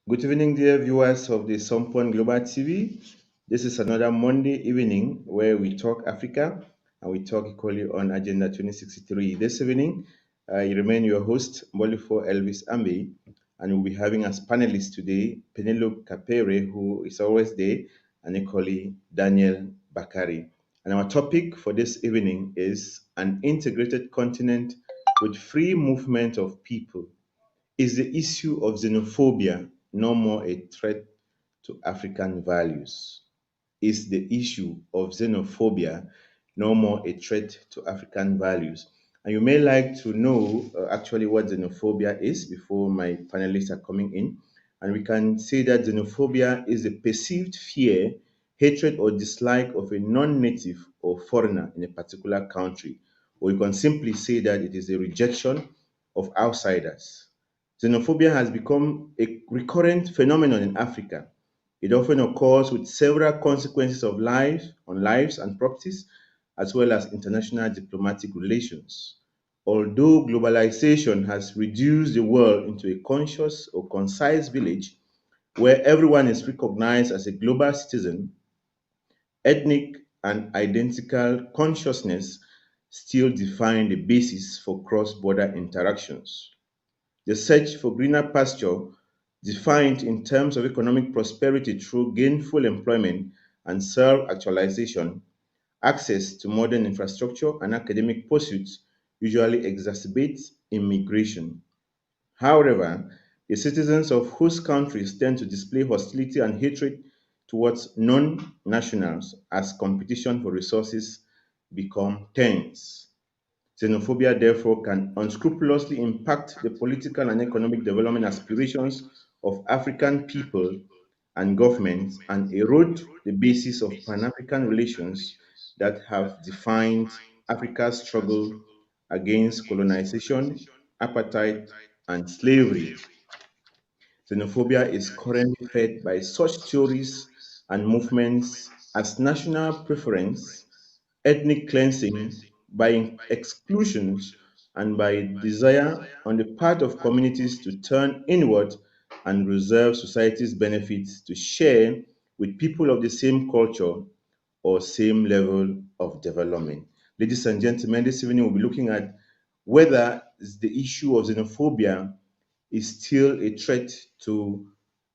Good evening, dear viewers of the Sompon Global TV. This is another Monday evening where we talk Africa and we talk equally on Agenda 2063. This evening, I remain your host, Mbolifor Elvis Mbolifor, and we'll be having as panelists today Penelope Kapere, who is always there, and equally Daniel Bakari. And our topic for this evening is an integrated continent with free movement of people. Is the issue of xenophobia no more a threat to African values? Is the issue of xenophobia no more a threat to African values? And you may like to know actually what xenophobia is before my panelists are coming in. And we can say that xenophobia is a perceived fear, hatred, or dislike of a non native or foreigner in a particular country. Or you can simply say that it is a rejection of outsiders. Xenophobia has become a recurrent phenomenon in Africa. It often occurs with several consequences of life on lives and properties, as well as international diplomatic relations. Although globalization has reduced the world into a conscious or concise village where everyone is recognized as a global citizen, ethnic and identical consciousness still define the basis for cross-border interactions. The search for greener pasture, defined in terms of economic prosperity through gainful employment and self actualization, access to modern infrastructure, and academic pursuits usually exacerbates immigration. However, the citizens of whose countries tend to display hostility and hatred towards non nationals as competition for resources become tense. Xenophobia, therefore, can unscrupulously impact the political and economic development aspirations of African people and governments and erode the basis of Pan African relations that have defined Africa's struggle against colonization, apartheid, and slavery. Xenophobia is currently fed by such theories and movements as national preference, ethnic cleansing, by exclusions, and by desire on the part of communities to turn inward and reserve society's benefits to share with people of the same culture or same level of development. Ladies and gentlemen, this evening we'll be looking at whether the issue of xenophobia is still a threat to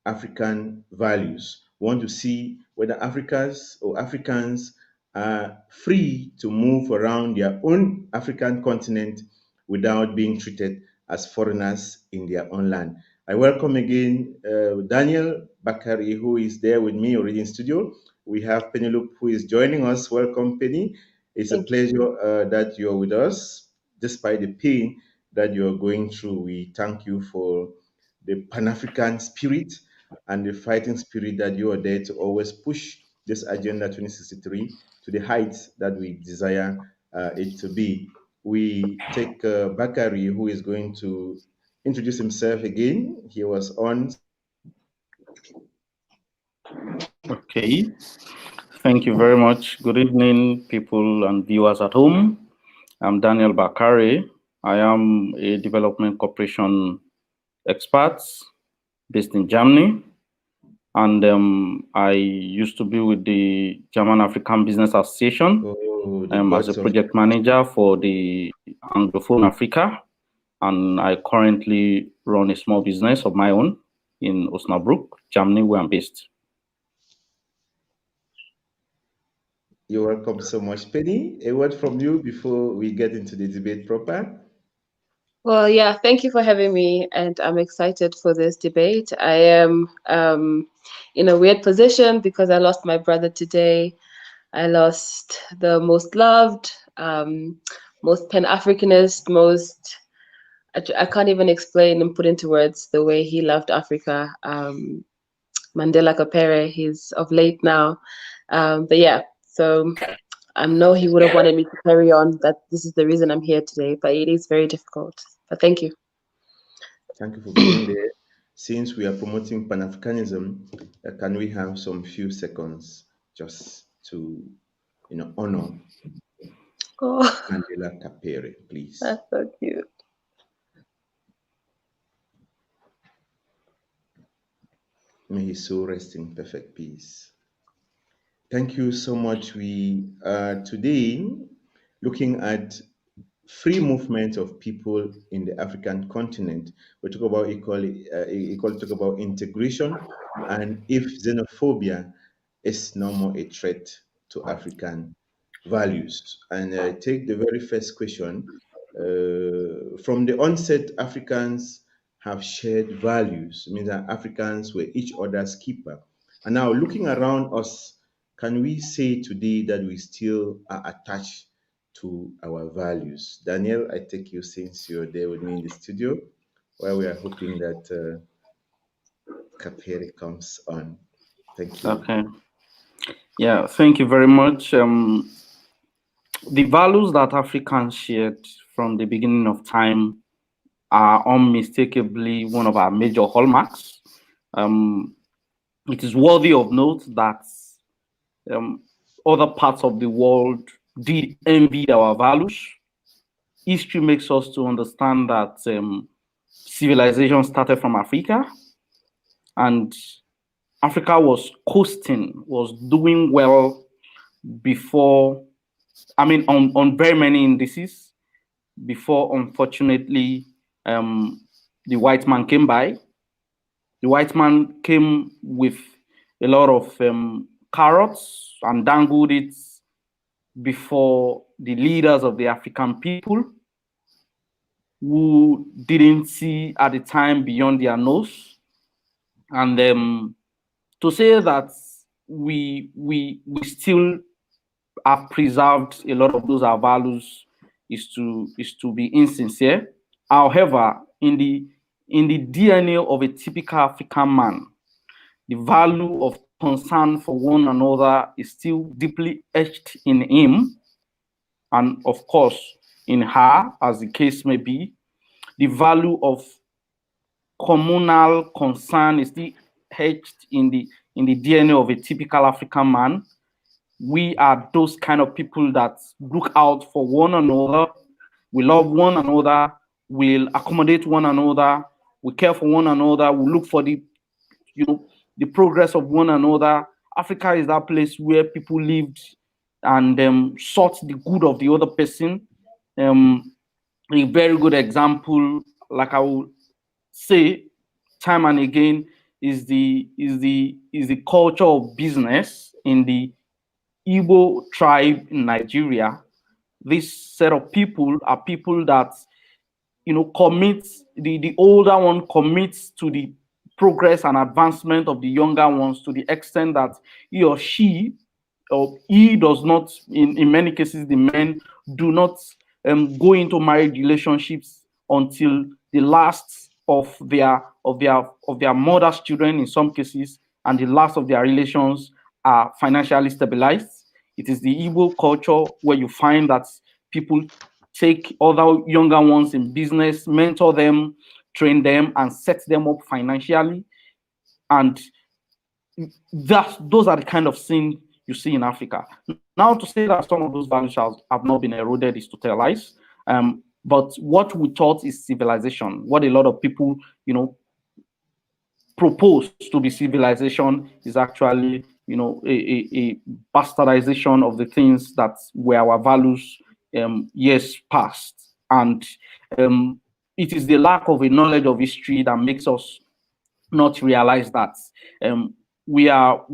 African values. We want to see whether Africans or Africans are free to move around their own African continent without being treated as foreigners in their own land. I welcome again Daniel Bakari, who is there with me already in studio. We have Penelope, who is joining us. Welcome, Penny. It's a Thank you. pleasure that you're with us, despite the pain that you're going through. We thank you for the Pan African spirit and the fighting spirit that you are there to always push this Agenda 2063 to the heights that we desire it to be. We take Bakari, who is going to introduce himself again. He was on. Okay, thank you very much. Good evening, people and viewers at home. I'm Daniel Bakari. I am a development cooperation expert based in Germany. And I used to be with the German African Business Association as a project manager for the Anglophone Africa. And I currently run a small business of my own in Osnabrück, Germany, where I'm based. You're welcome so much, Penny. A word from you before we get into the debate proper. Well, yeah, thank you for having me, and I'm excited for this debate. I am in a weird position because I lost my brother today. I lost the most loved, most Pan-Africanist, most, I can't even explain and put into words the way he loved Africa. Mandela Kapere, he's of late now. But yeah, so I know he would have wanted me to carry on, that this is the reason I'm here today, but it is very difficult. But thank you. Thank you for being there. Since we are promoting Pan-Africanism, can we have some few seconds just to, honor Mandela Kapere, please? That's so cute. May his soul rest in perfect peace. Thank you so much. We are today looking at free movement of people in the African continent. We talk about talk about integration, and if xenophobia is no more a threat to African values. And I take the very first question. From the onset, Africans have shared values. It means that Africans were each other's keeper. And now, looking around us, can we say today that we still are attached to our values? Daniel, I take you since you're there with me in the studio, where we are hoping that Kapere comes on. Thank you. Okay. Yeah, thank you very much. The values that Africans shared from the beginning of time are unmistakably one of our major hallmarks. It is worthy of note that other parts of the world did envy our values. History makes us to understand that civilization started from Africa, and Africa was coasting, was doing well before, on very many indices, before, unfortunately, the white man came by. The white man came with a lot of carrots and dangled it before the leaders of the African people, who didn't see at the time beyond their nose. And to say that we still have preserved a lot of those our values is to be insincere. However, in the DNA of a typical African man, the value of concern for one another is still deeply etched in him, and of course in her, as the case may be. The value of communal concern is still etched in the DNA of a typical African man. We are those kind of people that look out for one another. We love one another. We'll accommodate one another. We care for one another. We look for the progress of one another. Africa is that place where people lived and sought the good of the other person. A very good example, like I will say time and again, is the culture of business in the Igbo tribe in Nigeria. This set of people are people that commits, the older one commits to the progress and advancement of the younger ones to the extent that he or she, or he does not, in many cases the men do not go into marriage relationships until the last of their mother's children in some cases, and the last of their relations are financially stabilized. It is the Igbo culture where you find that people take other younger ones in business, mentor them, train them, and set them up financially. And those are the kind of things you see in Africa. Now, to say that some of those values have not been eroded is to tell lies. But what we thought is civilization, what a lot of people, propose to be civilization, is actually, a bastardization of the things that were our values years past. And it is the lack of a knowledge of history that makes us not realize that we are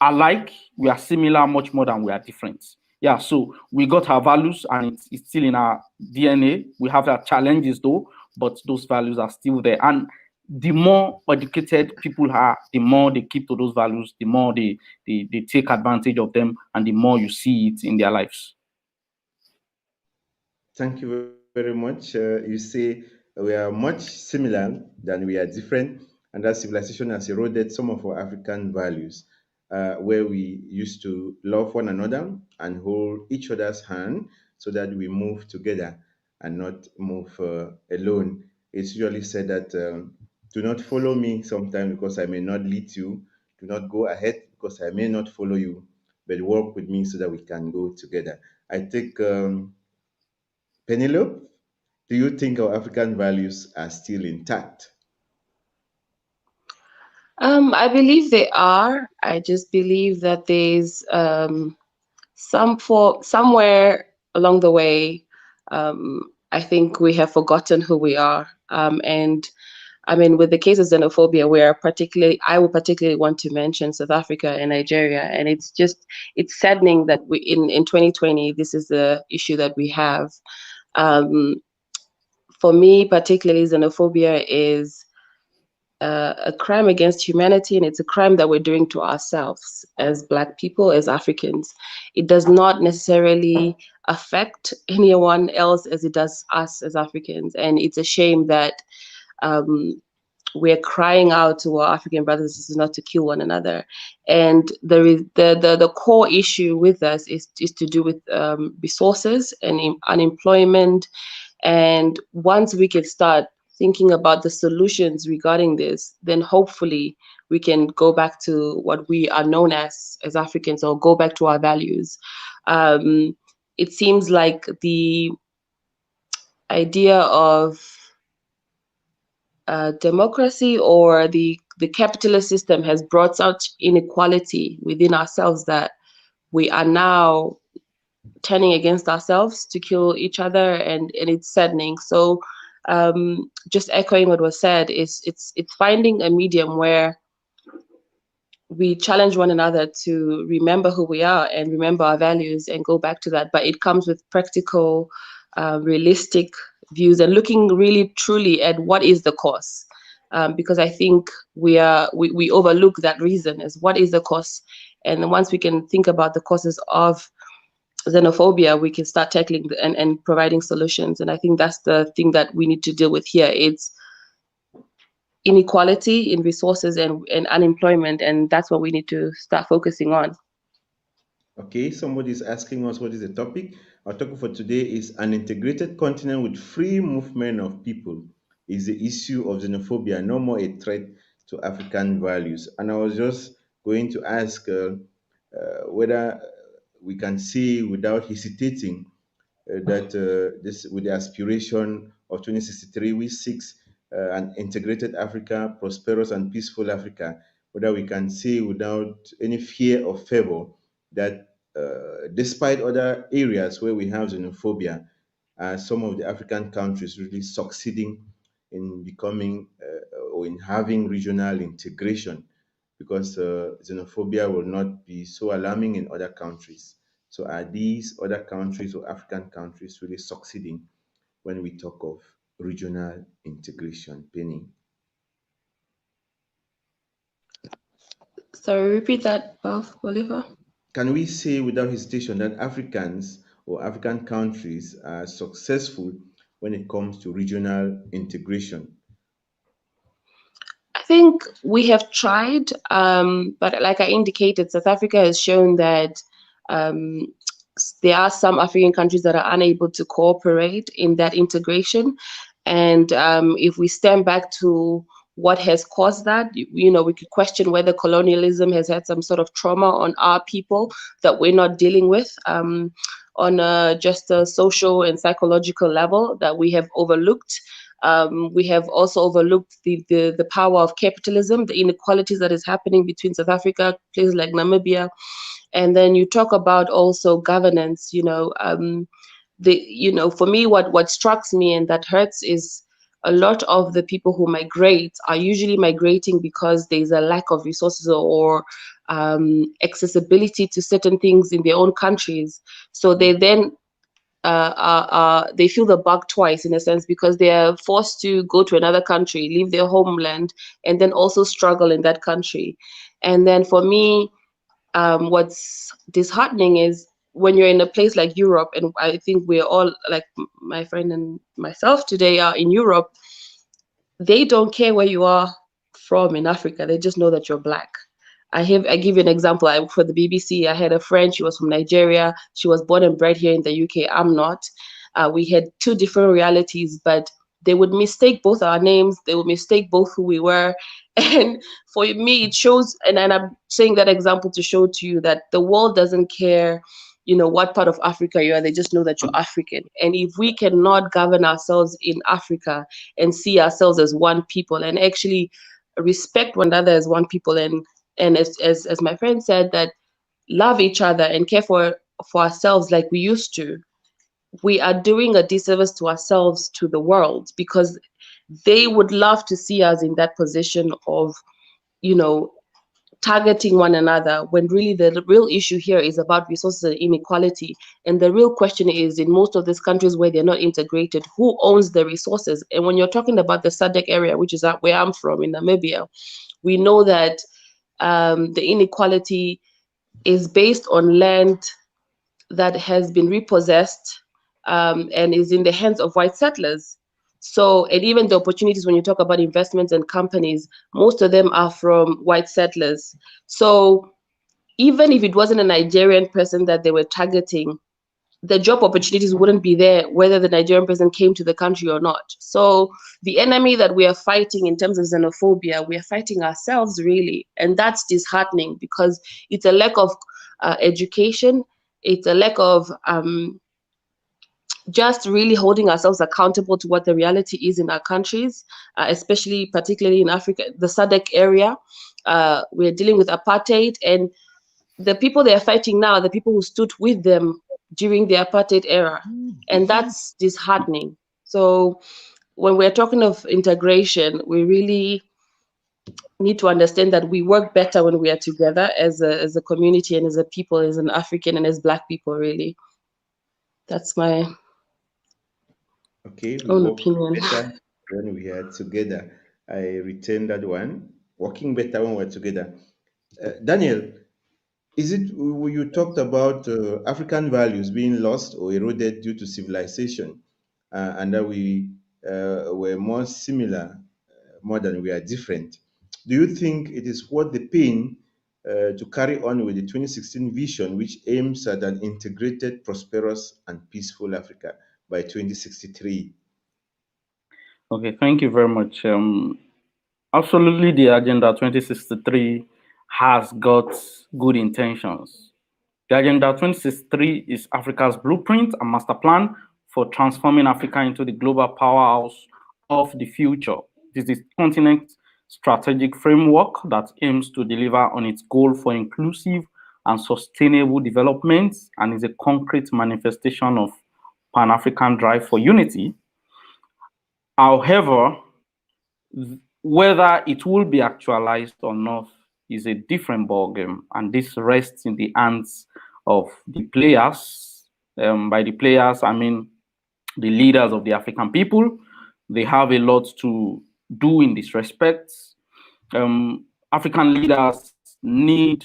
alike, we are similar much more than we are different. Yeah, so we got our values and it's still in our DNA. We have our challenges though, but those values are still there. And the more educated people are, the more they keep to those values, the more they take advantage of them, and the more you see it in their lives. Thank you very much. You say we are much similar than we are different, and that civilization has eroded some of our African values, where we used to love one another and hold each other's hand so that we move together and not move alone. It's usually said that do not follow me sometimes because I may not lead you. Do not go ahead because I may not follow you, but work with me so that we can go together. I think Penelope, do you think our African values are still intact? I believe they are. I just believe that there's somewhere along the way, I think we have forgotten who we are. And I mean, with the case of xenophobia, I would particularly want to mention South Africa and Nigeria. And it's saddening that in 2020, this is the issue that we have. Um, for me, particularly, xenophobia is a crime against humanity, and it's a crime that we're doing to ourselves as Black people, as Africans. It does not necessarily affect anyone else as it does us as Africans. And it's a shame that um, we're crying out to our African brothers and sisters not to kill one another. And the core issue with us is to do with resources and unemployment. And once we can start thinking about the solutions regarding this, then hopefully we can go back to what we are known as Africans, or go back to our values. It seems like the idea of democracy or the capitalist system has brought such inequality within ourselves that we are now turning against ourselves to kill each other, and it's saddening. So just echoing what was said, is it's finding a medium where we challenge one another to remember who we are and remember our values and go back to that. But it comes with practical, realistic views, and looking really truly at what is the cause. Because I think we overlook that reason as what is the cause. And once we can think about the causes of xenophobia, we can start tackling and providing solutions. And I think that's the thing that we need to deal with here. It's inequality in resources and unemployment, and that's what we need to start focusing on. Okay, somebody is asking us what is the topic. Our topic for today is an integrated continent with free movement of people. Is the issue of xenophobia no more a threat to African values? And I was just going to ask whether we can say without hesitating that this, with the aspiration of 2063, we seek an integrated Africa, prosperous and peaceful Africa, whether we can say without any fear or favor that despite other areas where we have xenophobia, some of the African countries really succeeding in becoming or in having regional integration, because xenophobia will not be so alarming in other countries. So are these other countries or African countries really succeeding when we talk of regional integration? Penny. Sorry, repeat that, Bob Oliver. Can we say without hesitation that Africans or African countries are successful when it comes to regional integration? I think we have tried, but like I indicated, South Africa has shown that um, there are some African countries that are unable to cooperate in that integration. And if we stand back to what has caused that, we could question whether colonialism has had some sort of trauma on our people that we're not dealing with on just a social and psychological level that we have overlooked. We have also overlooked the power of capitalism, the inequalities that is happening between South Africa, places like Namibia. And then you talk about also governance, for me, what strikes me and that hurts is a lot of the people who migrate are usually migrating because there's a lack of resources or accessibility to certain things in their own countries. So they then they feel the bug twice, in a sense, because they are forced to go to another country, leave their homeland, and then also struggle in that country. And then for me, what's disheartening is when you're in a place like Europe, and I think we're all, like my friend and myself today are in Europe, they don't care where you are from in Africa. They just know that you're Black. I give you an example. For the BBC, I had a friend. She was from Nigeria. She was born and bred here in the UK. I'm not. We had two different realities, but they would mistake both our names. They would mistake both who we were. And for me, it shows, and I'm saying that example to show to you that the world doesn't care, what part of Africa you are. They just know that you're African. And if we cannot govern ourselves in Africa and see ourselves as one people and actually respect one another as one people, and as my friend said, that love each other and care for ourselves like we used to, we are doing a disservice to ourselves, to the world, because they would love to see us in that position of, targeting one another, when really the real issue here is about resources and inequality. And the real question is, in most of these countries where they're not integrated, who owns the resources? And when you're talking about the SADC area, which is where I'm from, in Namibia, we know that the inequality is based on land that has been repossessed and is in the hands of white settlers. So, and even the opportunities, when you talk about investments and companies, most of them are from white settlers. So even if it wasn't a Nigerian person that they were targeting, the job opportunities wouldn't be there whether the Nigerian person came to the country or not. So the enemy that we are fighting in terms of xenophobia, we are fighting ourselves, really. And that's disheartening, because it's a lack of education. It's a lack of just really holding ourselves accountable to what the reality is in our countries, especially particularly in Africa, the SADC area. We're dealing with apartheid, and the people they are fighting now are the people who stood with them during the apartheid era, and that's disheartening. So when we're talking of integration, we really need to understand that we work better when we are together as a community and as a people, as an African and as Black people, really. That's my Okay, we own work opinion. better when we are together. I retain that one. Working better when we're together. Daniel, is it you talked about African values being lost or eroded due to civilization, and that we were more similar more than we are different? Do you think it is worth the pain to carry on with the 2016 vision, which aims at an integrated, prosperous, and peaceful Africa by 2063? Okay, thank you very much. Absolutely, the Agenda 2063 has got good intentions. The Agenda 2063 is Africa's blueprint and master plan for transforming Africa into the global powerhouse of the future. It is the continent's strategic framework that aims to deliver on its goal for inclusive and sustainable development, and is a concrete manifestation of Pan-African drive for unity. However, whether it will be actualized or not is a different ballgame, and this rests in the hands of the players. By the players, I mean the leaders of the African people. They have a lot to do in this respect. African leaders need,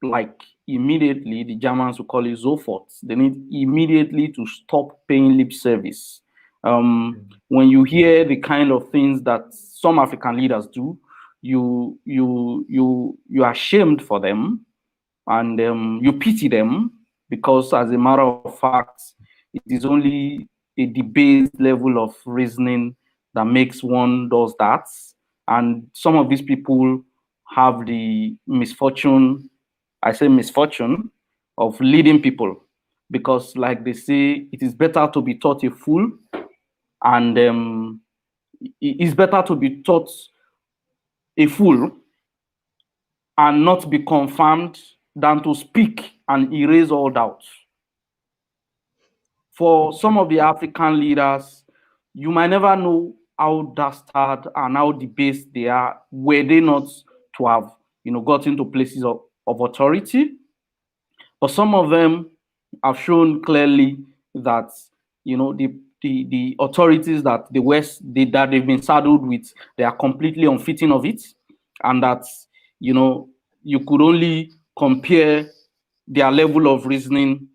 like, immediately, the Germans will call it sofort. They need immediately to stop paying lip service. When you hear the kind of things that some African leaders do, you are ashamed for them, and you pity them, because as a matter of fact, it is only a debased level of reasoning that makes one does that. And some of these people have the misfortune, I say misfortune, of leading people, because, like they say, it is better to be taught a fool, and it's better to be taught a fool and not be confirmed than to speak and erase all doubts. For some of the African leaders, you might never know how dastard and how debased they are, were they not to have, gotten to places of authority. But some of them have shown clearly that, the authorities that the West that they've been saddled with, they are completely unfitting of it, and that, you could only compare their level of reasoning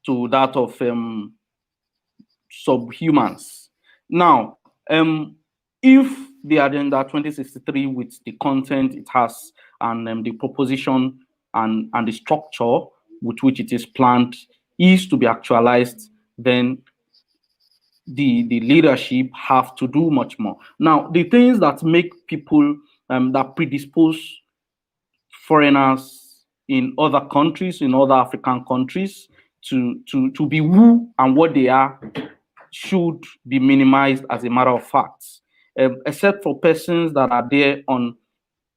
to that of subhumans. Now, if the Agenda 2063, with the content it has, and the proposition and the structure with which it is planned, is to be actualized, then the leadership have to do much more. Now, the things that make people that predispose foreigners in other countries, in other African countries, to be who and what they are, should be minimized, as a matter of fact. except for persons that are there on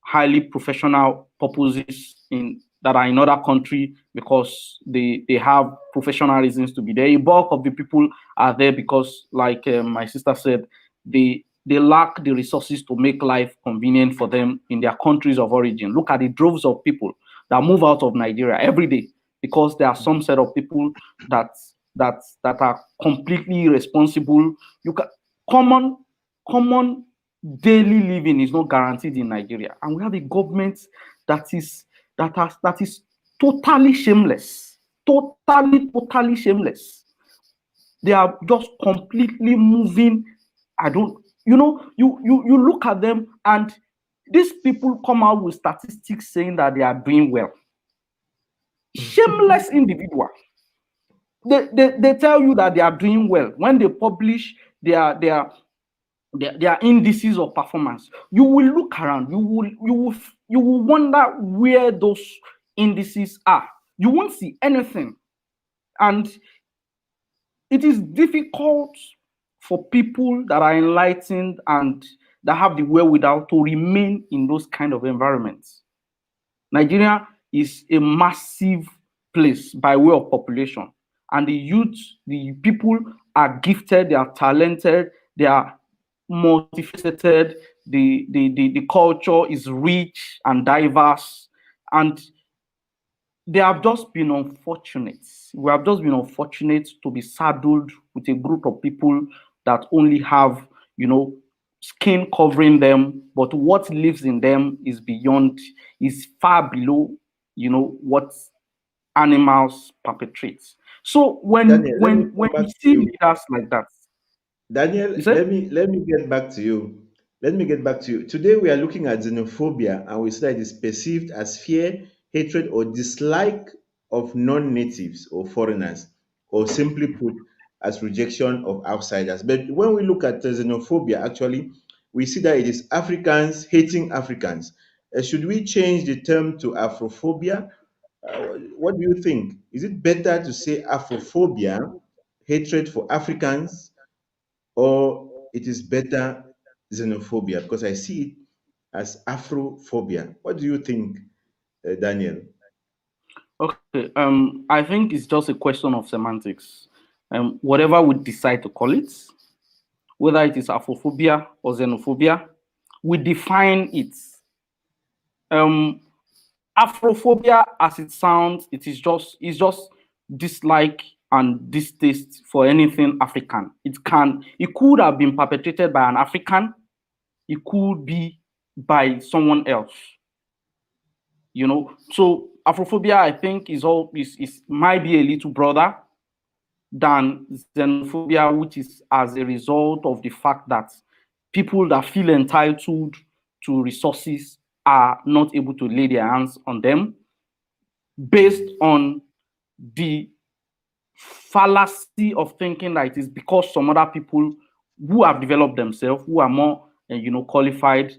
highly professional purposes that are in other country because they have professional reasons to be there. A bulk of the people are there because, like my sister said, they lack the resources to make life convenient for them in their countries of origin. Look at the droves of people that move out of Nigeria every day because there are some set of people that are completely irresponsible. You can common daily living is not guaranteed in Nigeria, and we have a government that is totally shameless, totally shameless. They are just completely moving. You look at them, and these people come out with statistics saying that they are doing well. Shameless individual. They tell you that they are doing well when they publish their indices of performance. You will look around, you will wonder where those indices are. You won't see anything. And it is difficult for people that are enlightened and that have the wherewithal to remain in those kind of environments. Nigeria is a massive place by way of population, and the youth, the people are gifted, they are talented, they are multifaceted, the culture is rich and diverse, and they have just been unfortunate. We have just been unfortunate to be saddled with a group of people that only have, skin covering them, but what lives in them is far below, what animals perpetrate. So when Daniel, let me when come when back you to see you. leaders like that, Daniel, is it? let me get back to you. Let me get back to you. Today we are looking at xenophobia, and we say it is perceived as fear, hatred, or dislike of non-natives or foreigners, or simply put, as rejection of outsiders. But when we look at xenophobia, actually, we see that it is Africans hating Africans. Should we change the term to Afrophobia? What do you think? Is it better to say Afrophobia, hatred for Africans, or it is better xenophobia? Because I see it as Afrophobia. What do you think, Daniel? Okay, I think it's just a question of semantics. Whatever we decide to call it, whether it is Afrophobia or xenophobia, we define it. Um, Afrophobia, as it sounds, it's just dislike and distaste for anything African. It could have been perpetrated by an African, it could be by someone else. So Afrophobia, I think, is might be a little broader than xenophobia, which is as a result of the fact that people that feel entitled to resources are not able to lay their hands on them based on the fallacy of thinking that it is because some other people who have developed themselves, who are more qualified,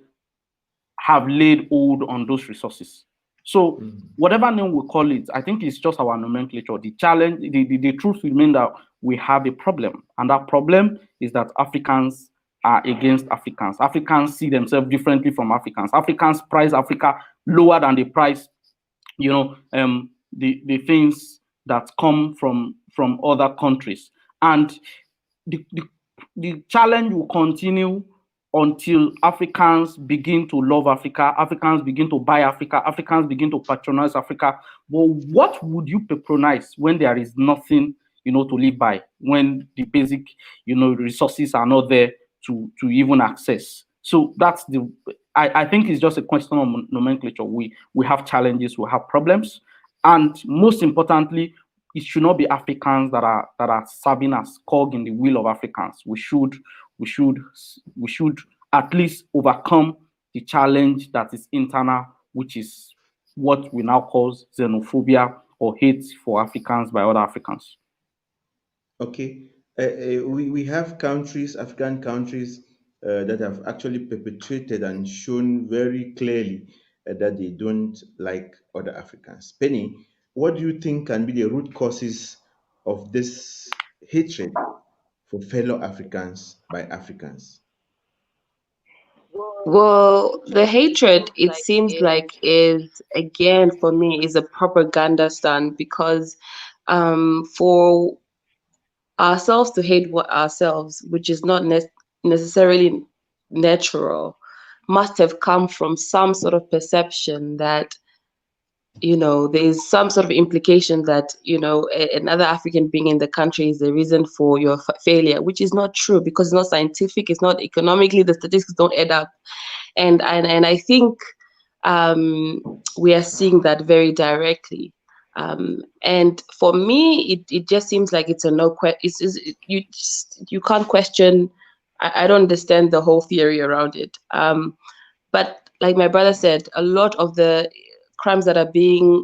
have laid hold on those resources. So whatever name we call it, I think it's just our nomenclature. The challenge, the truth remains that we have a problem, and that problem is that Africans are against Africans. Africans see themselves differently from Africans. Africans price Africa lower than they price, the things that come from other countries, and the challenge will continue until Africans begin to love Africa, Africans begin to buy Africa, Africans begin to patronize Africa. But what would you patronize when there is nothing, to live by, when the basic, resources are not there to even access? So I think it's just a question of nomenclature. We have challenges, we have problems, and most importantly, it should not be Africans that are serving as cog in the wheel of Africans. We should at least overcome the challenge that is internal, which is what we now call xenophobia or hate for Africans by other Africans. Okay. We have countries, African countries, that have actually perpetrated and shown very clearly that they don't like other Africans. Penny, what do you think can be the root causes of this hatred for fellow Africans by Africans? Well, the hatred, it seems like, is again for me is a propaganda stunt, because for ourselves to hate what ourselves, which is not necessarily natural, must have come from some sort of perception that, there is some sort of implication that, another African being in the country is the reason for your failure, which is not true, because it's not scientific, it's not economically, the statistics don't add up. And I think we are seeing that very directly. And for me, it just seems like it's a no question. You can't question. I don't understand the whole theory around it. But like my brother said, a lot of the crimes that are being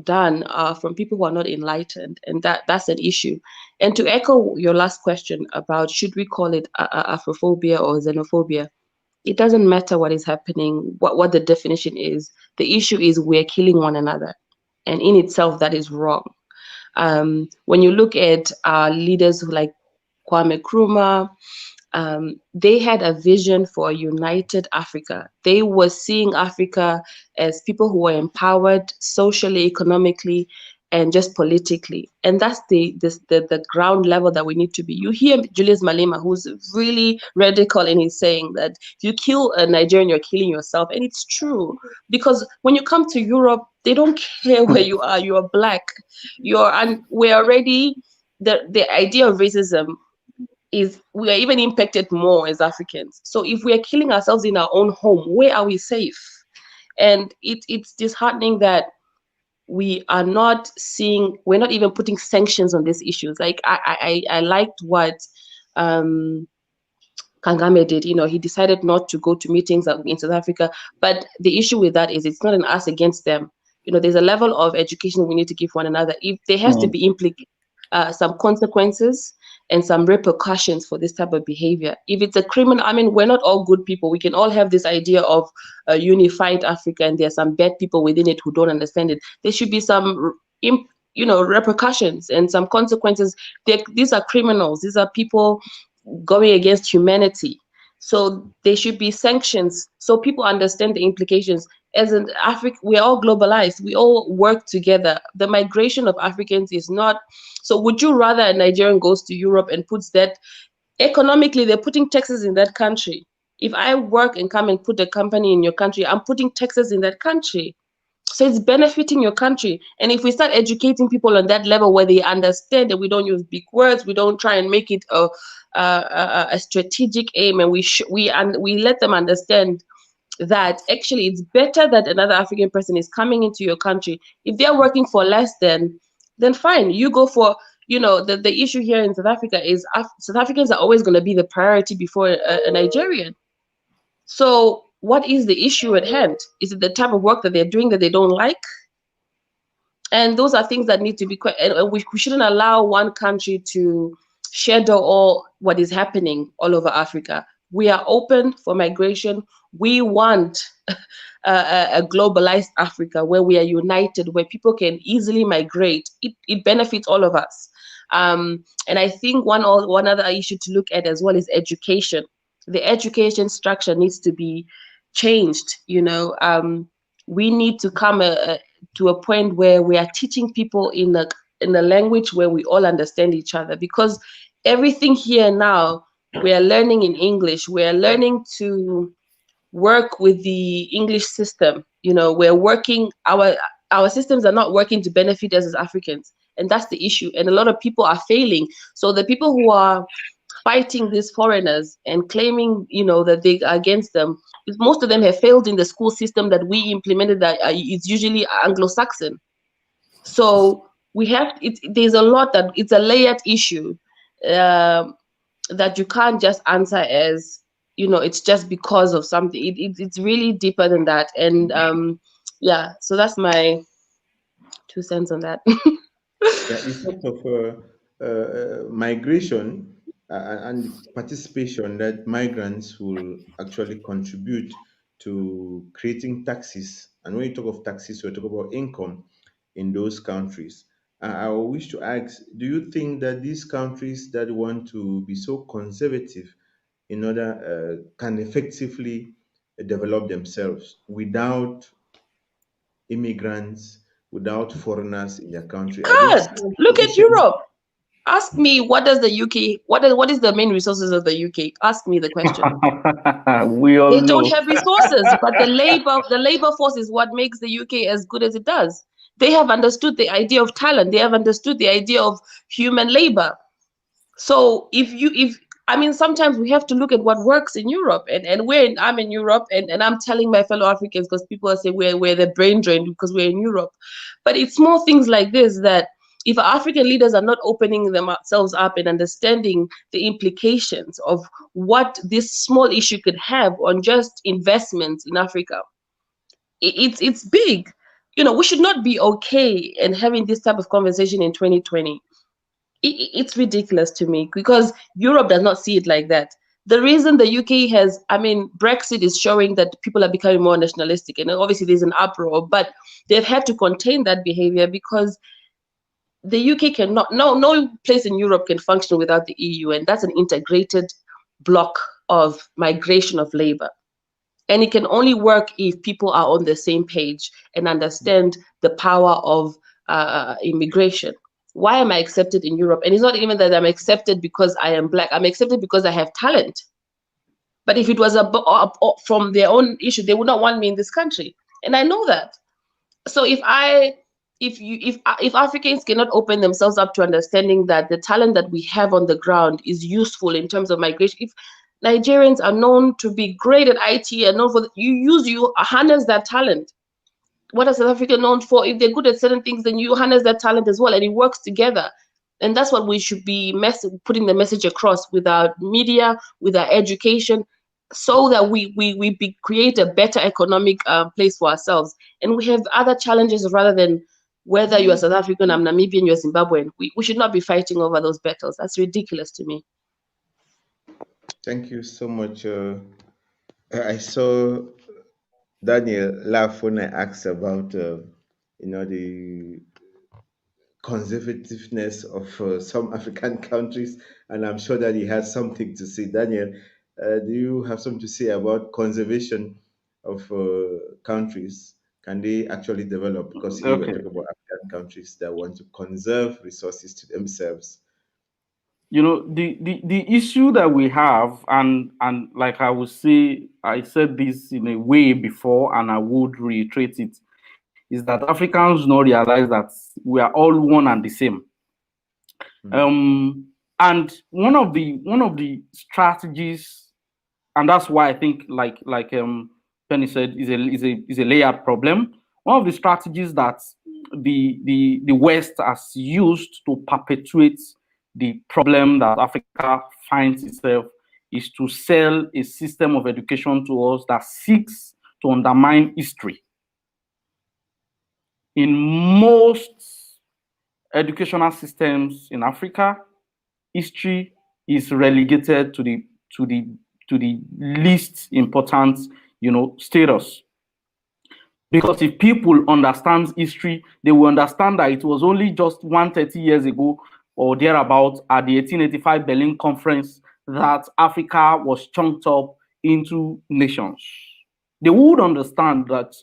done are from people who are not enlightened, and that's an issue. And to echo your last question about should we call it Afrophobia or xenophobia, it doesn't matter what is happening, what the definition is. The issue is we're killing one another, and in itself that is wrong. When you look at leaders like Kwame Nkrumah, they had a vision for a united Africa. They were seeing Africa as people who were empowered socially, economically, and just politically. And that's the ground level that we need to be. You hear Julius Malema, who's really radical in his saying that if you kill a Nigerian, you're killing yourself. And it's true, because when you come to Europe, they don't care where you are. You are black. And we're already, the idea of racism is we are even impacted more as Africans. So if we are killing ourselves in our own home, where are we safe? And it's disheartening that we are not seeing, we're not even putting sanctions on these issues. Like I liked what Kangame did. He decided not to go to meetings in South Africa. But the issue with that is it's not an us against them. There's a level of education we need to give one another. If there has to be some consequences and some repercussions for this type of behavior. If it's a criminal, we're not all good people. We can all have this idea of a unified Africa, and there's some bad people within it who don't understand it. There should be some, repercussions and some consequences. These are criminals. These are people going against humanity. So there should be sanctions so people understand the implications. As in Africa, we're all globalized. We all work together. The migration of Africans is not. So would you rather a Nigerian goes to Europe and puts that economically, they're putting taxes in that country. If I work and come and put a company in your country, I'm putting taxes in that country. So it's benefiting your country. And if we start educating people on that level where they understand that we don't use big words, we don't try and make it a strategic aim, and we let them understand that actually it's better that another African person is coming into your country. If they're working for less then fine, you go for, the issue here in South Africa is South Africans are always going to be the priority before a Nigerian. So what is the issue at hand? Is it the type of work that they're doing that they don't like? And those are things that need to be, and we shouldn't allow one country to shadow all what is happening all over Africa. We are open for migration. We want a globalized Africa where we are united, where people can easily migrate. It benefits all of us. And I think one other issue to look at as well is education. The education structure needs to be changed. We need to come to a point where we are teaching people in a language where we all understand each other, because everything here now we are learning in English. We are learning to work with the English system. We're working, our systems are not working to benefit us as Africans, and that's the issue. And a lot of people are failing. So the people who are fighting these foreigners and claiming, that they are against them, most of them have failed in the school system that we implemented, that is usually Anglo-Saxon. So there's a lot that it's a layered issue that you can't just answer as, it's just because of something. It's really deeper than that. And yeah, so that's my 2 cents on that. Yeah, you talked of migration and participation that migrants will actually contribute to creating taxes. And when you talk of taxes, we talk about income in those countries. I wish to ask, do you think that these countries that want to be so conservative in order can effectively develop themselves without immigrants, without foreigners in their country? I don't God, see look any at Europe. Ask me, what does the UK, what is the main resources of the UK? Ask me the question. We all They don't know. have resources, but the labor force is what makes the UK as good as it does. They have understood the idea of talent. They have understood the idea of human labor. So if I mean, sometimes we have to look at what works in Europe, and I'm in Europe, and I'm telling my fellow Africans, because people are saying we're the brain drain because we're in Europe, but it's small things like this that if African leaders are not opening themselves up and understanding the implications of what this small issue could have on just investments in Africa, it's big. You know, we should not be okay and having this type of conversation in 2020. It's ridiculous to me because Europe does not see it like that. The reason the UK has, I mean, Brexit is showing that people are becoming more nationalistic, and obviously there's an uproar, but they've had to contain that behavior because the UK cannot, no place in Europe can function without the EU, and that's an integrated block of migration of labor. And it can only work if people are on the same page and understand the power of immigration. Why am I accepted in Europe? And it's not even that I'm accepted because I am Black. I'm accepted because I have talent. But if it was from their own issue, they would not want me in this country. And I know that. So if Africans cannot open themselves up to understanding that the talent that we have on the ground is useful in terms of migration, if Nigerians are known to be great at IT and known for you harness that talent. What are South Africa known for? If they're good at certain things, then you harness that talent as well, and it works together. And that's what we should be putting the message across with our media, with our education, so that we create a better economic place for ourselves. And we have other challenges rather than whether you are South African, I'm Namibian, you're Zimbabwean. We should not be fighting over those battles. That's ridiculous to me. Thank you so much. I saw Daniel laugh when I asked about, the conservativeness of some African countries, and I'm sure that he has something to say. Daniel, do you have something to say about conservation of countries? Can they actually develop? Because here we're Okay. talking about African countries that want to conserve resources to themselves. You know, the issue that we have, and like I would say, I said this in a way before, and I would reiterate it, is that Africans don't realize that we are all one and the same. And one of the strategies, and that's why I think, like Penny said, is a layered problem. One of the strategies that the West has used to perpetuate the problem that Africa finds itself is to sell a system of education to us that seeks to undermine history. In most educational systems in Africa, history is relegated to the least important, status. Because if people understand history, they will understand that it was only just 130 years ago or thereabout at the 1885 Berlin Conference that Africa was chunked up into nations. They would understand that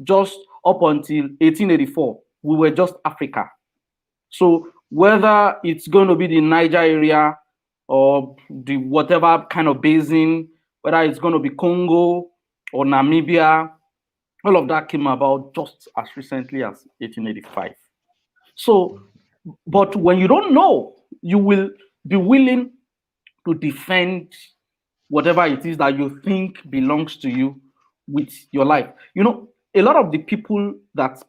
just up until 1884, we were just Africa. So whether it's going to be the Niger area or the whatever kind of basin, whether it's going to be Congo or Namibia, all of that came about just as recently as 1885. So, but when you don't know, you will be willing to defend whatever it is that you think belongs to you with your life. You know, a lot of the people that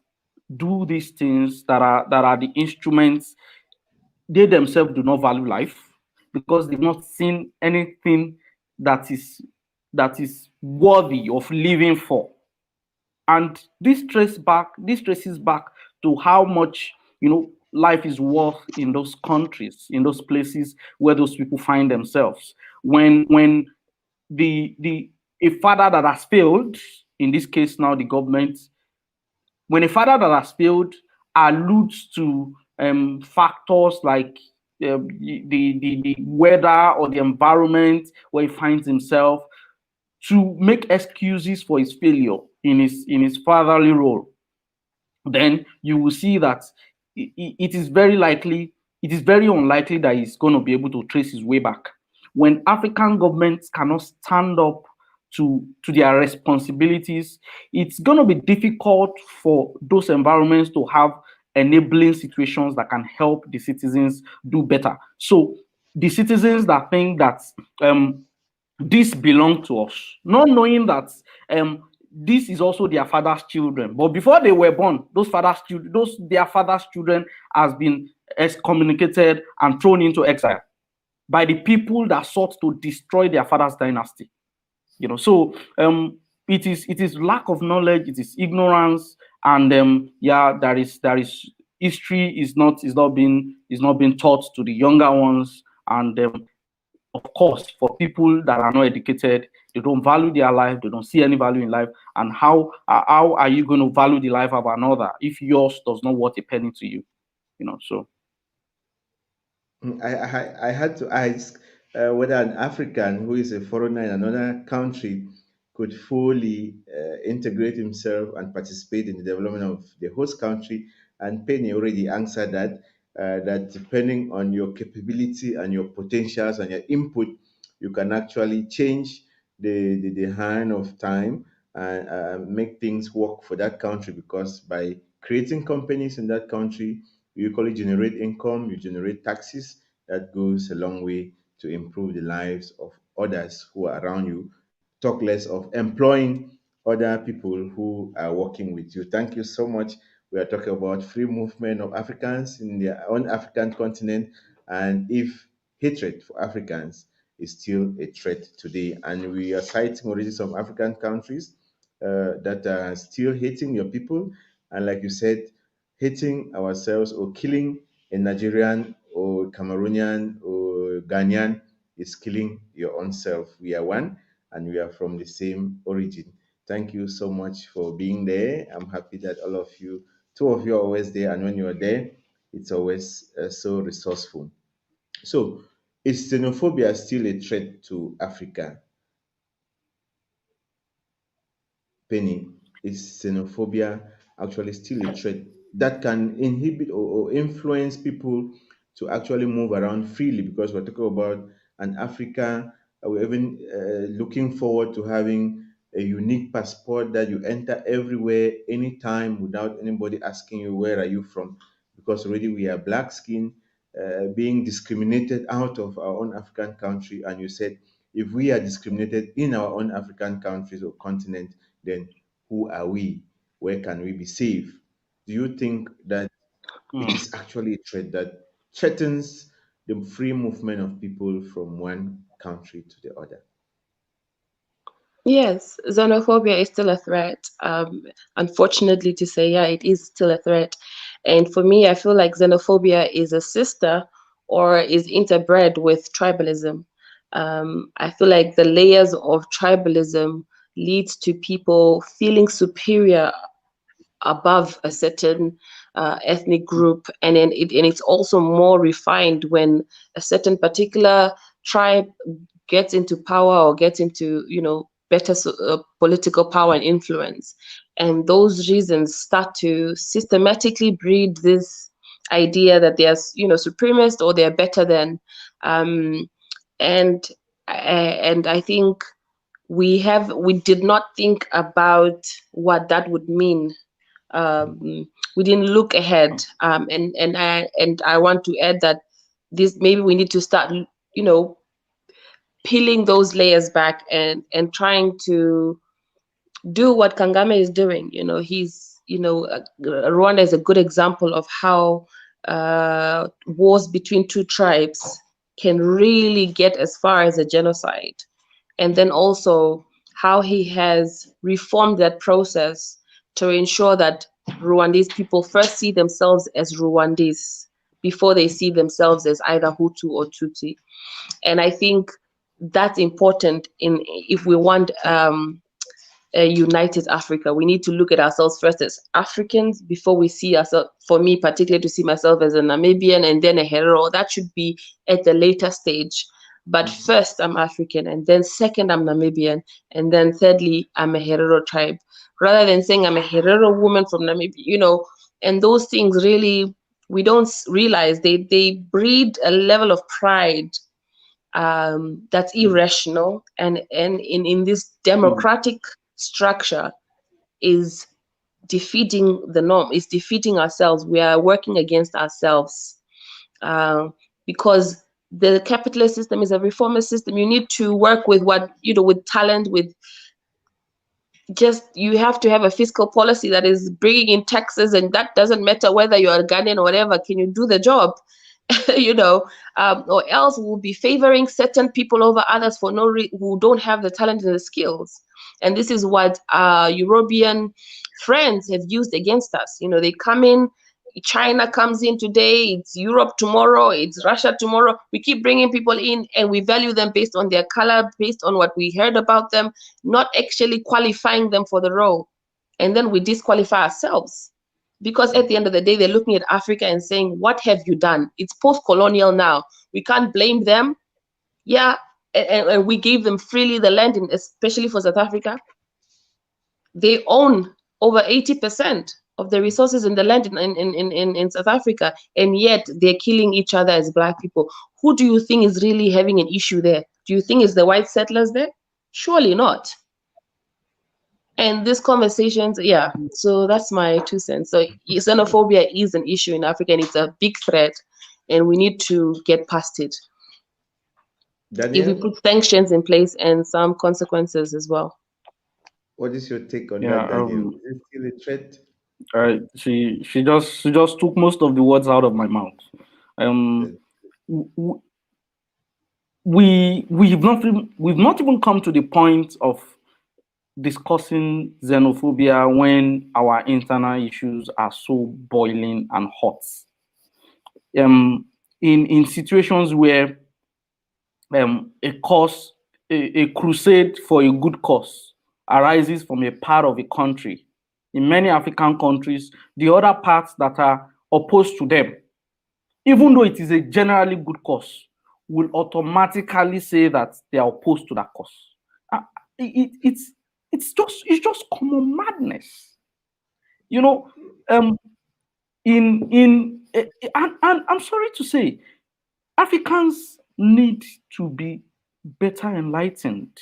do these things that are the instruments, they themselves do not value life because they've not seen anything that is worthy of living for. And this traces back to how much life is worth in those countries, in those places where those people find themselves. When a father that has failed, in this case now the government, when a father that has failed alludes to factors like the weather or the environment where he finds himself, to make excuses for his failure in his fatherly role, then you will see that it is very unlikely that he's going to be able to trace his way back. When African governments cannot stand up to their responsibilities, it's going to be difficult for those environments to have enabling situations that can help the citizens do better. So the citizens that think that this belongs to us, not knowing that this is also their father's children. But before they were born, their father's children has been excommunicated and thrown into exile by the people that sought to destroy their father's dynasty. So it is lack of knowledge, it is ignorance, and there is history is not being taught to the younger ones, and of course, for people that are not educated, they don't value their life, they don't see any value in life. And how are you going to value the life of another if yours does not worth a penny to you? So I had to ask whether an African who is a foreigner in another country could fully integrate himself and participate in the development of the host country. And Penny already answered that depending on your capability and your potentials and your input, you can actually change the hand of time and make things work for that country, because by creating companies in that country, you equally generate income, you generate taxes. That goes a long way to improve the lives of others who are around you. Talk less of employing other people who are working with you. Thank you so much. We are talking about free movement of Africans in their own African continent, and if hatred for Africans is still a threat today. And we are citing already some African countries that are still hating your people. And like you said, hating ourselves or killing a Nigerian or Cameroonian or Ghanaian is killing your own self. We are one and we are from the same origin. Thank you so much for being there. I'm happy that all of you, two of you are always there, and when you are there, it's always so resourceful. So, is xenophobia still a threat to Africa? Penny, is xenophobia actually still a threat that can inhibit or influence people to actually move around freely? Because we're talking about an Africa, we're even looking forward to having a unique passport that you enter everywhere, anytime, without anybody asking you, where are you from? Because already we are black skin, being discriminated out of our own African country. And you said, if we are discriminated in our own African countries or continent, then who are we? Where can we be safe? Do you think that it is actually a threat that threatens the free movement of people from one country to the other? Yes, xenophobia is still a threat. Unfortunately, to say, yeah, it is still a threat. And for me, I feel like xenophobia is a sister or is interbred with tribalism. I feel like the layers of tribalism leads to people feeling superior above a certain ethnic group, and then it's also more refined when a certain particular tribe gets into power or gets into better political power and influence, and those reasons start to systematically breed this idea that they're supremacist or they're better than, um, and I think we did not think about what that would mean. We didn't look ahead, and I want to add that this maybe we need to start peeling those layers back and trying to do what Kangame is doing. He's Rwanda is a good example of how wars between two tribes can really get as far as a genocide, and then also how he has reformed that process to ensure that Rwandese people first see themselves as Rwandese before they see themselves as either Hutu or Tutsi. And I think that's important if we want united Africa. We need to look at ourselves first as Africans before we see ourselves. For me, particularly, to see myself as a Namibian and then a Herero, that should be at the later stage. But first, I'm African, and then second, I'm Namibian, and then thirdly, I'm a Herero tribe. Rather than saying I'm a Herero woman from Namibia, you know, and those things really, we don't realize they breed a level of pride that's irrational, and in this democratic structure is defeating the norm, is defeating ourselves. We are working against ourselves because the capitalist system is a reformist system. You need to work with what, you know, with talent, with just, you have to have a fiscal policy that is bringing in taxes, and that doesn't matter whether you're a Ghanaian or whatever. Can you do the job? You know, or else we'll be favoring certain people over others for who don't have the talent and the skills. And this is what European friends have used against us. You know, they come in, China comes in today, it's Europe tomorrow, it's Russia tomorrow. We keep bringing people in, and we value them based on their color, based on what we heard about them, not actually qualifying them for the role. And then we disqualify ourselves. Because at the end of the day, they're looking at Africa and saying, what have you done? It's post-colonial now. We can't blame them. Yeah, and we gave them freely the land, especially for South Africa. They own over 80% of the resources in the land in South Africa, and yet they're killing each other as Black people. Who do you think is really having an issue there? Do you think it's the white settlers there? Surely not. And these conversations, yeah, so that's my 2 cents. So xenophobia is an issue in Africa, and it's a big threat, and we need to get past it. Daniel, if we put sanctions in place and some consequences as well. what is your take on Yeah, that, Daniel? Is it still a threat? she just took most of the words out of my mouth. w- we've not even come to the point of discussing xenophobia when our internal issues are so boiling and hot. In situations where a crusade for a good cause arises from a part of a country, in many African countries, the other parts that are opposed to them, even though it is a generally good cause, will automatically say that they are opposed to that cause. It's just common madness, you know. And I'm sorry to say, Africans need to be better enlightened.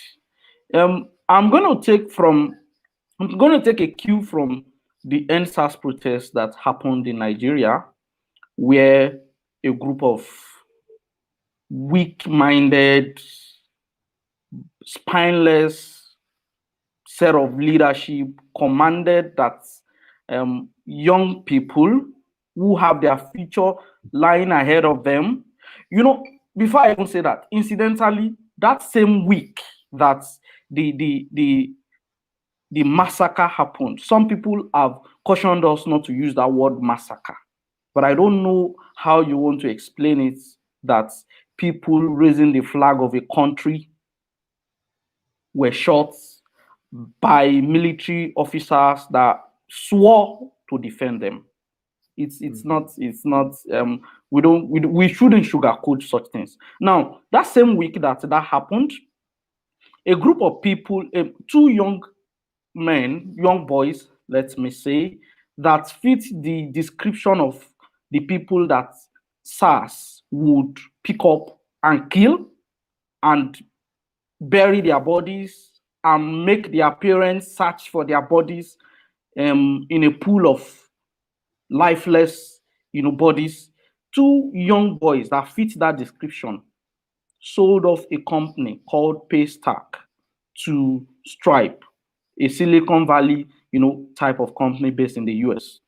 I'm going to take a cue from the NSAS protest that happened in Nigeria, where a group of weak-minded, spineless set of leadership commanded that young people who have their future lying ahead of them, you know, before I even say that, incidentally, that same week that the massacre happened, some people have cautioned us not to use that word massacre, but I don't know how you want to explain it, that people raising the flag of a country were shot by military officers that swore to defend them. It's not we shouldn't sugarcoat such things. Now, that same week that happened, a group of people, two young boys, let me say, that fit the description of the people that SARS would pick up and kill and bury their bodies and make their parents search for their bodies in a pool of lifeless, bodies. Two young boys that fit that description sold off a company called Paystack to Stripe, a Silicon Valley, type of company based in the US.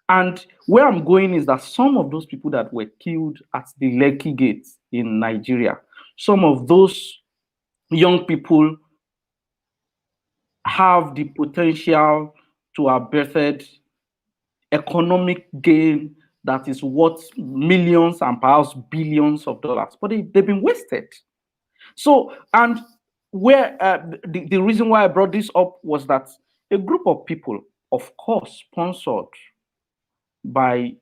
And where I'm going is that some of those people that were killed at the Lekki Gate in Nigeria, some of those young people have the potential to have birthed economic gain that is worth millions and perhaps billions of dollars, but they've been wasted. So, and where the reason why I brought this up was that a group of people, of course, sponsored by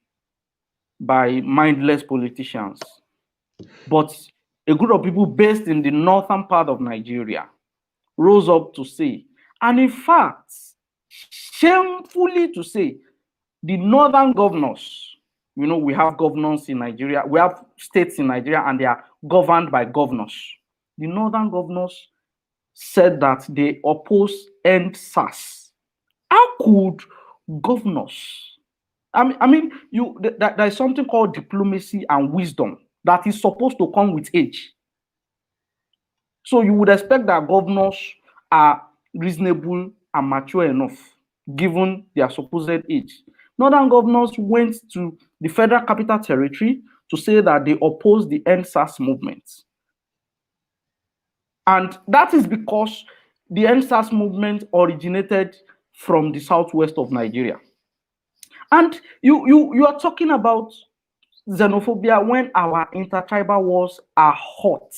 mindless politicians, but a group of people based in the northern part of Nigeria rose up to say, and in fact, shamefully to say, the northern governors, we have governors in Nigeria, we have states in Nigeria, and they are governed by governors. The northern governors said that they oppose end SARS. How could governors? There is something called diplomacy and wisdom that is supposed to come with age. So you would expect that governors are reasonable and mature enough, given their supposed age. Northern governors went to the Federal Capital Territory to say that they oppose the end SARS movement. And that is because the end SARS movement originated from the southwest of Nigeria. And you are talking about xenophobia when our intertribal wars are hot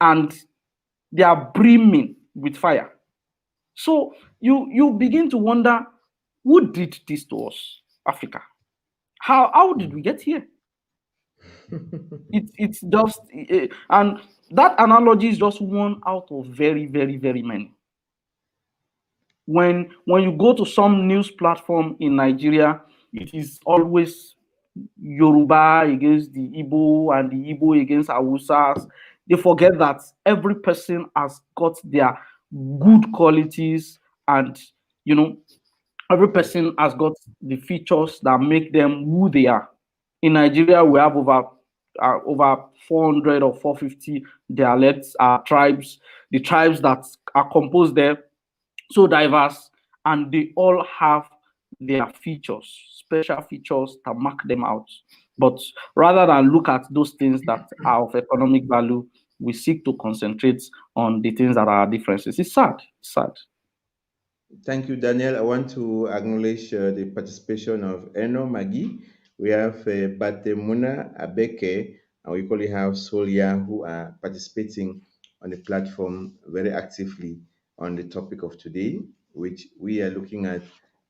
and they are brimming with fire. So you begin to wonder, who did this to us, Africa? How did we get here? It's just, and that analogy is just one out of very, very, very many. When you go to some news platform in Nigeria, it is always Yoruba against the Igbo and the Igbo against Hausas. They forget that every person has got their good qualities, and every person has got the features that make them who they are. In Nigeria, we have over 400 or 450 dialects, tribes. The tribes that are composed there, so diverse, and they all have their features, special features that mark them out. But rather than look at those things that are of economic value, we seek to concentrate on the things that are differences. It's sad. It's sad. Thank you, Daniel. I want to acknowledge the participation of Eno Magi. We have Batemuna Abeke, and we equally have Solia, who are participating on the platform very actively on the topic of today, which we are looking at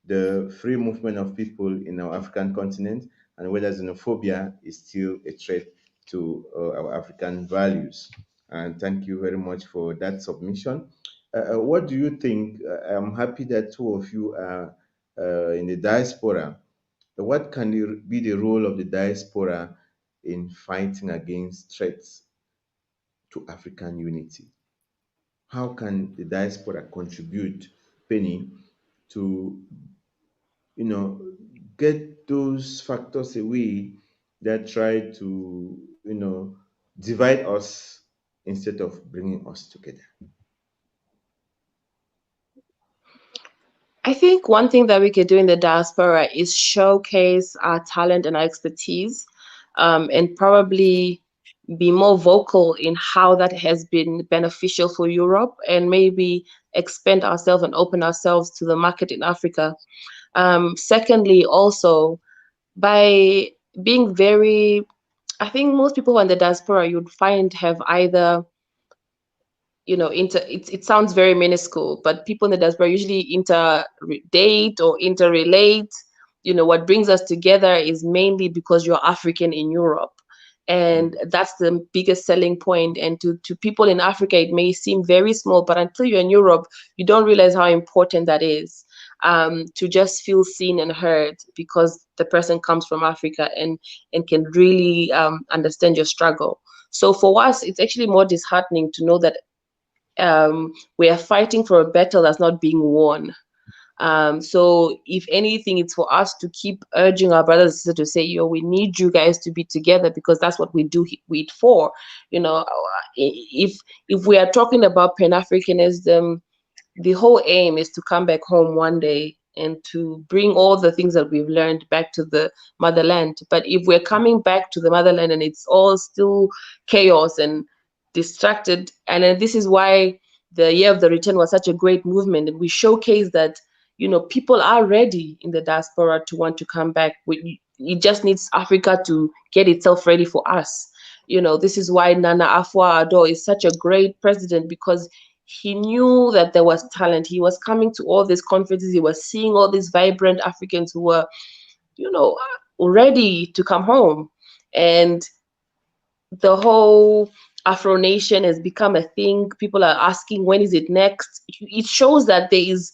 the free movement of people in our African continent and whether xenophobia is still a threat to our African values. And thank you very much for that submission. What do you think? I'm happy that two of you are in the diaspora. What can be the role of the diaspora in fighting against threats to African unity? How can the diaspora contribute, Penny, to get those factors away that try to divide us instead of bringing us together? I think one thing that we could do in the diaspora is showcase our talent and our expertise, and probably be more vocal in how that has been beneficial for Europe, and maybe expand ourselves and open ourselves to the market in Africa. Secondly, also by being very, I think most people in the diaspora you'd find have either, it sounds very minuscule, but people in the diaspora usually interdate or interrelate. What brings us together is mainly because you're African in Europe. And that's the biggest selling point. And to people in Africa, it may seem very small, but until you're in Europe, you don't realize how important that is, to just feel seen and heard because the person comes from Africa and can really understand your struggle. So for us, it's actually more disheartening to know that we are fighting for a battle that's not being won. So if anything, it's for us to keep urging our brothers and sisters to say, we need you guys to be together, because that's what we do it for. If we are talking about Pan-Africanism, the whole aim is to come back home one day and to bring all the things that we've learned back to the motherland. But if we're coming back to the motherland and it's all still chaos and distracted, and then this is why the Year of the Return was such a great movement, and we showcase that people are ready in the diaspora to want to come back. It just needs Africa to get itself ready for us. this is why Nana Akufo-Addo is such a great president, because he knew that there was talent. He was coming to all these conferences. He was seeing all these vibrant Africans who were, ready to come home. And the whole Afro Nation has become a thing. People are asking, when is it next? It shows that there is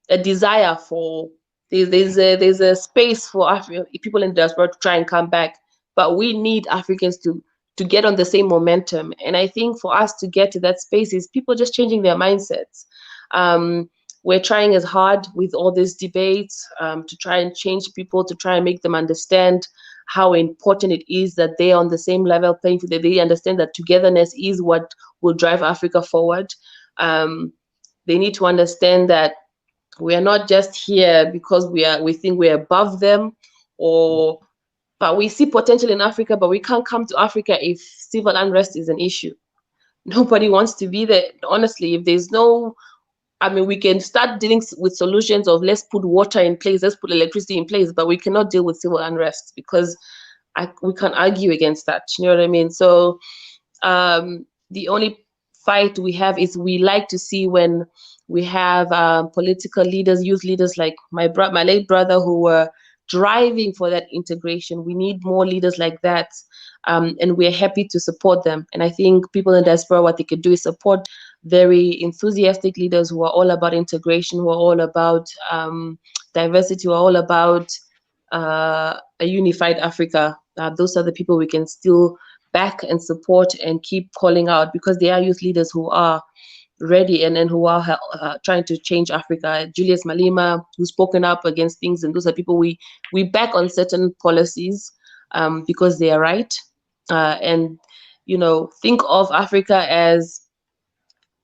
a desire for, there's a space for people in the diaspora to try and come back. But we need Africans to get on the same momentum. And I think for us to get to that space is people just changing their mindsets. We're trying as hard with all these debates to try and change people, to try and make them understand how important it is that they're on the same level playing field, that they understand that togetherness is what will drive Africa forward. They need to understand that we are not just here because we think we're above them, but we see potential in Africa, but we can't come to Africa if civil unrest is an issue. Nobody wants to be there. Honestly, if there's no, we can start dealing with solutions of let's put water in place, let's put electricity in place, but we cannot deal with civil unrest because we can't argue against that. You know what I mean? So the only fight we have is we like to see when we have political leaders, youth leaders like my late brother who were driving for that integration. We need more leaders like that. And we're happy to support them. And I think people in diaspora, what they could do is support very enthusiastic leaders who are all about integration, who are all about diversity, who are all about a unified Africa. Those are the people we can still back and support and keep calling out, because they are youth leaders who are ready and who are trying to change Africa. Julius Malema, who's spoken up against things, and those are people we back on certain policies because they are right. And think of Africa as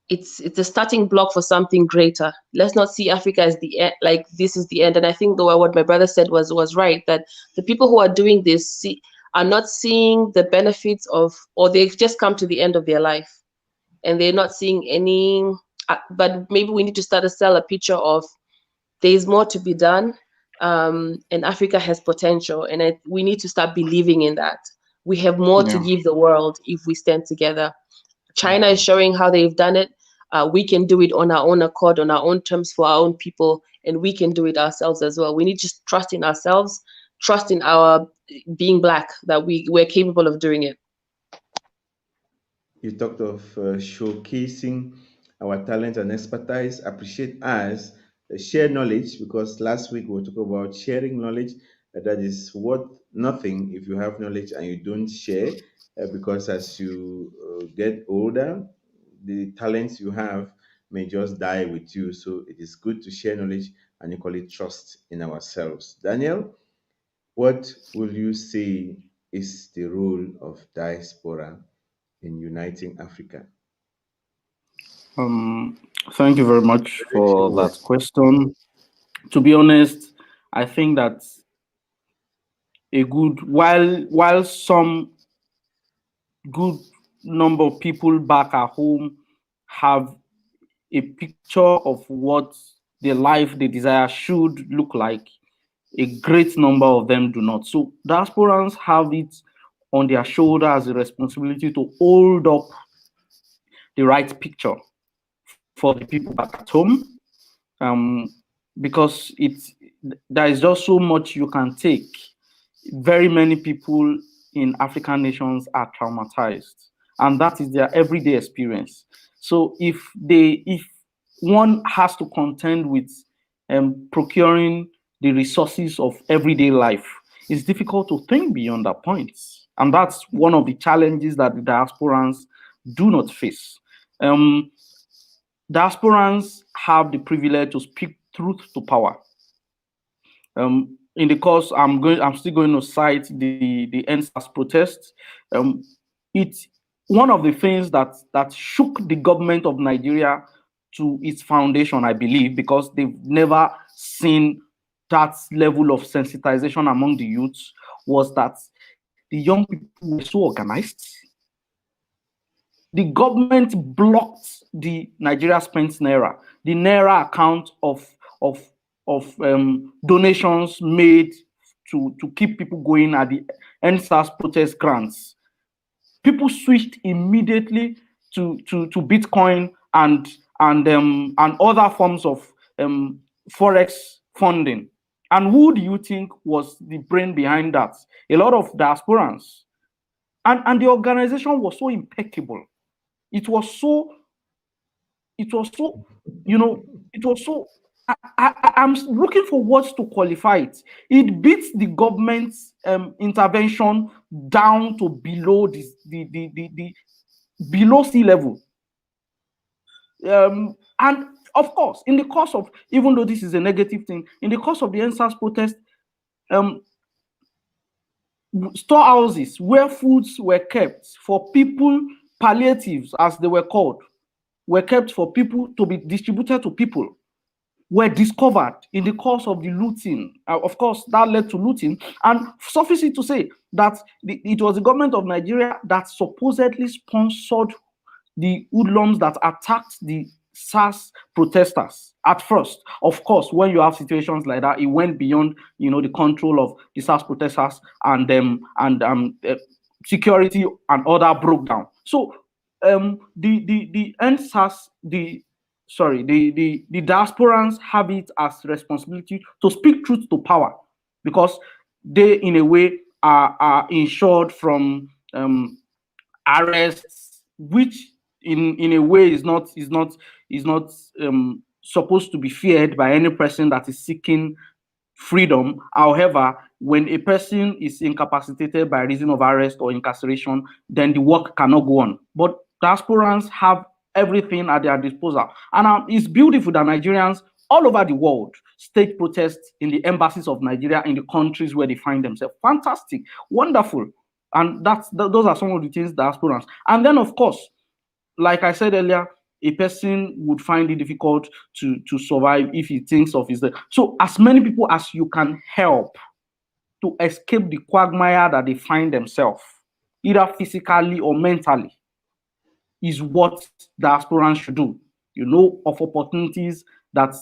it's a starting block for something greater. Let's not see Africa as the end, like this is the end. And I think what my brother said was right, that the people who are doing this are not seeing the benefits of, or they've just come to the end of their life and they're not seeing any, but maybe we need to start to sell a picture of there's more to be done, and Africa has potential, and we need to start believing in that. We have more to give the world if we stand together. China is showing how they've done it. We can do it on our own accord, on our own terms, for our own people, and we can do it ourselves as well. We need to just trust in ourselves, trust in our being Black, that we're capable of doing it. You talked of showcasing our talent and expertise. Appreciate us, share knowledge, because last week we were talking about sharing knowledge. That is worth nothing if you have knowledge and you don't share, because as you get older, the talents you have may just die with you. So it is good to share knowledge and equally trust in ourselves. Daniel, what will you say is the role of diaspora in uniting Africa? Thank you very much for that question. To be honest, I think that while some good number of people back at home have a picture of what the life they desire should look like, a great number of them do not. So diasporans have it on their shoulder as a responsibility to hold up the right picture for the people back at home, because there is just so much you can take. Very many people in African nations are traumatized, and that is their everyday experience. So if one has to contend with procuring the resources of everyday life, it's difficult to think beyond that point. And that's one of the challenges that the diasporans do not face. Diasporans have the privilege to speak truth to power. In the course, I'm still going to cite the NSAS protest. It's one of the things that shook the government of Nigeria to its foundation, I believe, because they've never seen that level of sensitization among the youths, was that the young people were so organized. The government blocked the Nigeria Spent Naira, the Naira account of donations made to keep people going at the NSAS protest grants. people switched immediately to Bitcoin and other forms of forex funding. And who do you think was the brain behind that? A lot of diasporans. And the organization was so impeccable. It was so, you know, it was so, I'm looking for words to qualify it. It beats the government's intervention down to below the below sea level. And of course, in the course of, even though this is a negative thing, in the course of the NSAS protest, storehouses where foods were kept for people, palliatives as they were called, were kept for people to be distributed to people, were discovered in the course of the looting. Of course, that led to looting. And suffice it to say that it was the government of Nigeria that supposedly sponsored the hoodlums that attacked the SARS protesters at first. Of course, when you have situations like that, it went beyond, the control of the SARS protesters, and security and order broke down. So the NSAS, the diasporans have it as responsibility to speak truth to power, because they, in a way, are insured from arrests, which in a way is not supposed to be feared by any person that is seeking freedom. However, when a person is incapacitated by reason of arrest or incarceration, then the work cannot go on. But diasporans have everything at their disposal. And it's beautiful that Nigerians all over the world stage protests in the embassies of Nigeria in the countries where they find themselves. Fantastic, wonderful. And those are some of the things diasporans. And then, of course, like I said earlier, a person would find it difficult to survive if he thinks of his death. So as many people as you can help to escape the quagmire that they find themselves, either physically or mentally, is what diasporans should do. Of opportunities that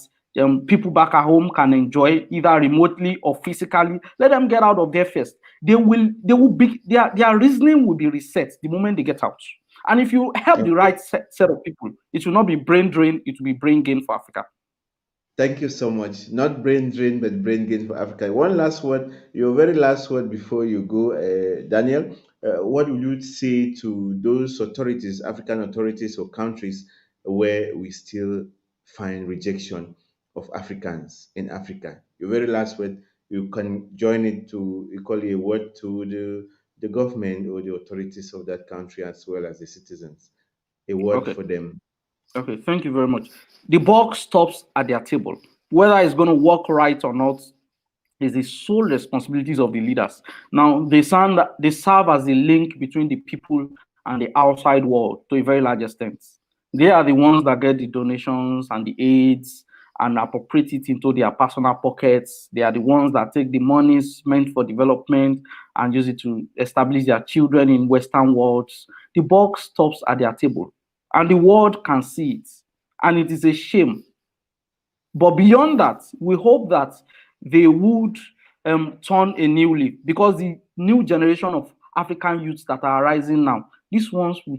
people back at home can enjoy, either remotely or physically. Let them get out of there first. They will be, their reasoning will be reset the moment they get out. And if you help the right set of people, it will not be brain drain, it will be brain gain for Africa. Thank you so much. Not brain drain, but brain gain for Africa. One last word, your very last word before you go, Daniel. What would you say to those authorities, African authorities or countries, where we still find rejection of Africans in Africa? Your very last word, you can join it to equally a word to the government or the authorities of that country as well as the citizens. A word for them. Okay, thank you very much. The buck stops at their table. Whether it's going to work right or not is the sole responsibilities of the leaders. Now, they serve as the link between the people and the outside world to a very large extent. They are the ones that get the donations and the aids and appropriate it into their personal pockets. They are the ones that take the monies meant for development and use it to establish their children in Western worlds. The buck stops at their table, and the world can see it, and it is a shame. But beyond that, we hope that they would turn a new leaf, because the new generation of African youths that are rising now, these ones will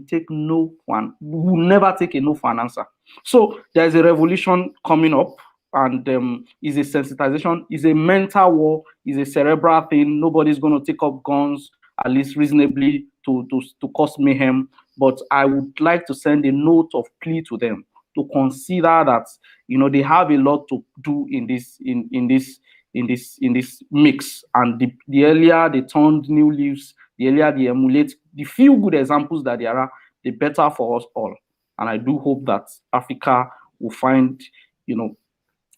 never take a no for an answer. So there's a revolution coming up, and is a sensitization, is a mental war, is a cerebral thing. Nobody's going to take up guns, at least reasonably, to cause mayhem. But I would like to send a note of plea to them to consider that they have a lot to do in this mix. And the earlier they turn new leaves, the earlier they emulate the few good examples that there are, the better for us all. And I do hope that Africa will find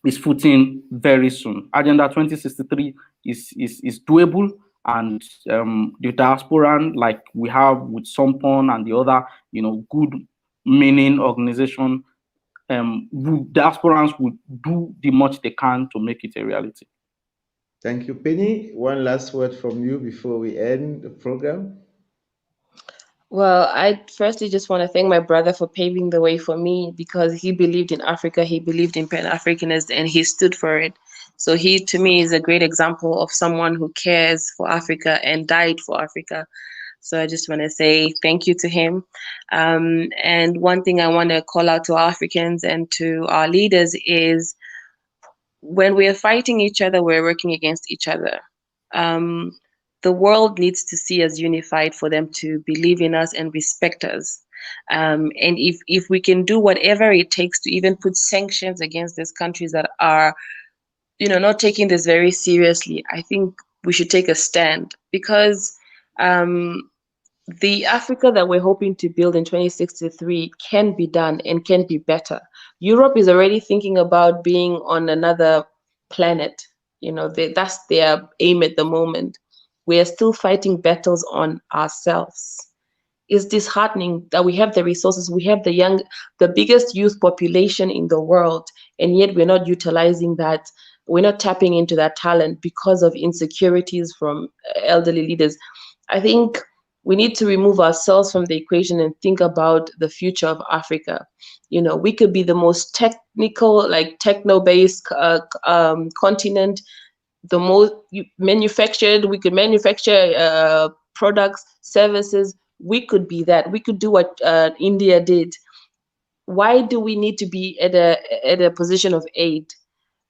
its footing very soon. Agenda 2063 is doable. And the diaspora, like we have with Sompon and the other, good meaning organization, diasporans would do the much they can to make it a reality. Thank you, Penny. One last word from you before we end the program. Well, I firstly just want to thank my brother for paving the way for me, because he believed in Africa, he believed in Pan-Africanism, and he stood for it. So he, to me, is a great example of someone who cares for Africa and died for Africa. So I just want to say thank you to him. And one thing I want to call out to Africans and to our leaders is when we are fighting each other, we're working against each other. Um, the world needs to see us unified for them to believe in us and respect us. And if we can do whatever it takes to even put sanctions against these countries that are, not taking this very seriously, I think we should take a stand, because um, the Africa that we're hoping to build in 2063 can be done and can be better. Europe is already thinking about being on another planet. That's their aim at the moment. We are still fighting battles on ourselves. It's disheartening that we have the resources, we have the biggest youth population in the world, and yet we're not utilizing that. We're not tapping into that talent because of insecurities from elderly leaders. I think we need to remove ourselves from the equation and think about the future of Africa. We could be the most technical, like techno-based continent, the most manufactured. We could manufacture products, services. We could be that. We could do what India did. Why do we need to be at a position of aid?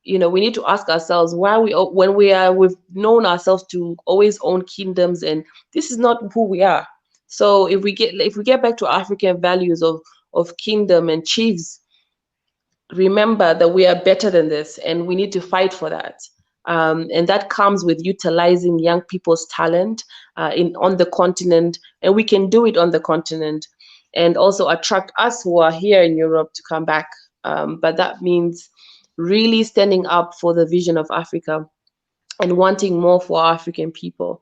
We need to ask ourselves why we've known ourselves to always own kingdoms, and this is not who we are. So if we get back to African values of kingdom and chiefs, remember that we are better than this, and we need to fight for that. And that comes with utilizing young people's talent on the continent, and we can do it on the continent, and also attract us who are here in Europe to come back. But that means really standing up for the vision of Africa and wanting more for African people.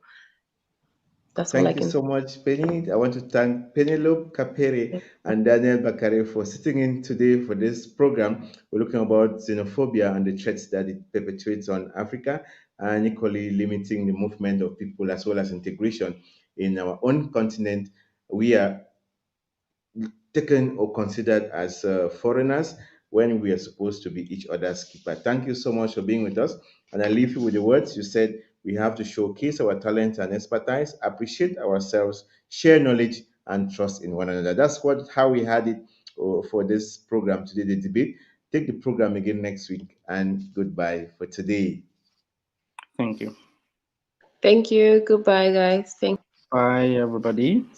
That's all I Thank you can so much, Penny. I want to thank Penelope Kapere say. and Daniel Bakare for sitting in today for this program. We're looking about xenophobia and the threats that it perpetuates on Africa, and equally limiting the movement of people as well as integration in our own continent. We are taken or considered as foreigners when we are supposed to be each other's keeper. Thank you so much for being with us. And I leave you with the words you said: we have to showcase our talent and expertise, appreciate ourselves, share knowledge, and trust in one another. That's how we had it for this program today, the debate. Take the program again next week, and goodbye for today. Thank you. Thank you. Goodbye, guys. Thank Bye, everybody.